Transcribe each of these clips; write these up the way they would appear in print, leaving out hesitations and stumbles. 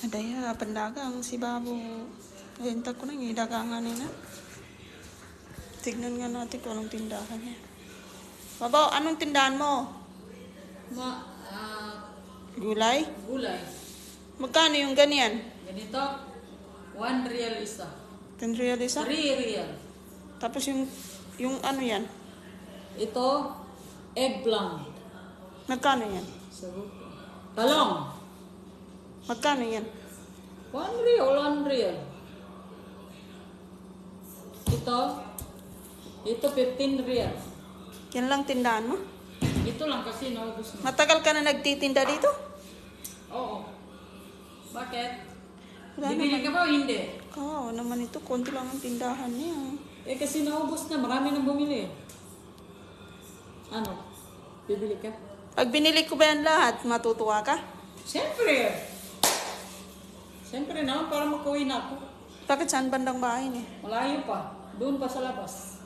Adaya, pandagang si Babo. Renta ko na yung dagangan nila. Tignan nga natin kung anong tindahan niya. Babo, anong tindahan mo? Gulay? Gulay. Magkano yung ganyan? Ganito, 1 real isa. 10 real isa? 3 real. Tapos yung ano yan? Ito, eggplant. Magkano yan? Talong. Magkano yan? 1 real, 1 real. Ito 15 real. Yan lang tindahan mo? Ito lang kasi naubos na. Matagal ka na nagtitinda dito? Oo. Bakit? Wala Bibili naman. ka ba o hindi? Kawawa naman ito. Konti lang ang tindahan niya. Eh kasi naubos na, marami nang bumili. Ano? Bibili ka? Pag binili ko ba yan lahat, matutuwa ka? Siyempre! Siyempre naman, para makauwi na ako. Bakit saan bandang bahay niya? Malayo pa. Doon pa sa labas.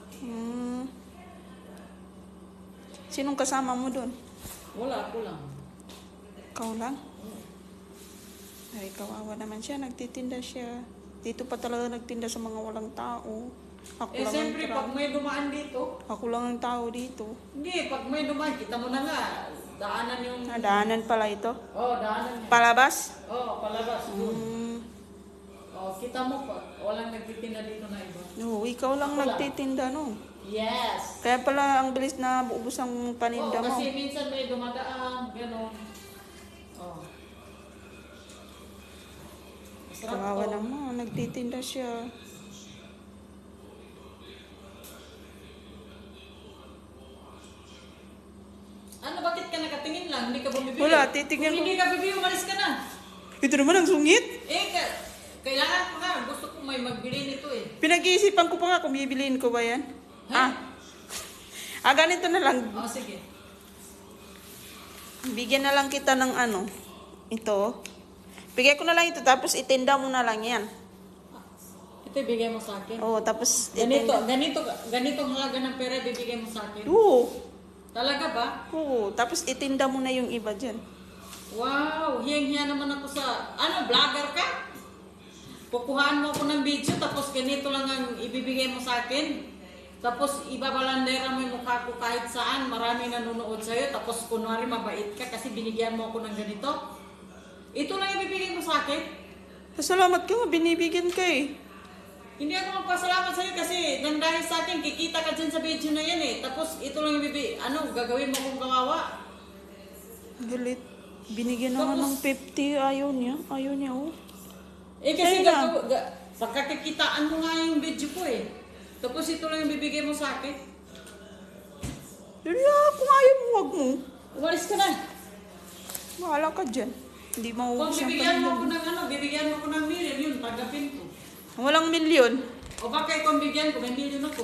Sinong kasama mo doon? Wala, ako lang. Ikaw lang? Ay, kawawa naman siya. Nagtitinda siya. Dito pa talaga nagtinda sa mga walang tao. Ako Eh lang siyempre, ang pag may dumaan dito, Ako lang ang tao dito. hindi, pag may dumaan, kita mo na nga, daanan yung... Daanan pala ito. Oh, daanan niya. Palabas? Oh, palabas. Doon. Hmm. Oh, kita mo pa, walang nagtitinda dito na iba. No, ikaw lang Ako lang. nagtitinda, no? Yes! Kaya pala ang bilis na ubos ang paninda Oh, mo. kasi minsan may dumadaan, gano'n. Oh. Masarap Kawawa to. naman, nagtitinda siya. Ano, bakit ka nakatingin lang? Hindi ka bumibili? Wala, titignan Kung ko. hindi ka bibili, umalis ka na. Ito naman ang sungit. Eh, kailangan ko nga. Gusto ko may magbili nito eh. Pinag-iisipan ko pa nga kung bibiliin ko ba yan. Ganito na lang. Oh, sige. Bigyan na lang kita ng ano. Ito. Bigay ko na lang ito, tapos itinda mo na lang yan. Ito ibigay mo sa akin. Oo, tapos Ganitong halaga ng pera bibigay mo sa akin. Oo. Talaga ba? Oo, tapos itinda mo na yung iba dyan. Wow, hiyang-hiya naman ako sa... Ano, vlogger ka? Kukuhaan mo ako ng video tapos ganito lang ang ibibigay mo sa akin. Tapos ibabalandera mo yung mukha ko kahit saan. Marami nanonood sa'yo. Tapos kunwari mabait ka kasi binigyan mo ako ng ganito. Ito lang ibibigay mo sa akin. Salamat ka nga, binibigyan ka eh. Hindi ako magpasalamat sa'yo kasi nang dahil sa akin, kikita ka dyan sa video na yan eh. Tapos ito lang ibibigay. Ano, gagawin mo kung kawawa? Galit. Binigyan naman ng 50, ayaw niya. Ayaw niya, oh. Eh kasi Sa'yo na. pagkakikitaan mo nga yung video ko eh. Tapos ito lang yung bibigay mo sa akin. Kung ayaw mo, wag mo. Umalis ka na. Bahala ka dyan. Hindi Kung mauubos yung bibigyan mo ako paninda. ng ano, bibigyan mo ako ng million, yun, tanggapin ko. Walang milyon. O bakit kung bigyan ko, may million ako.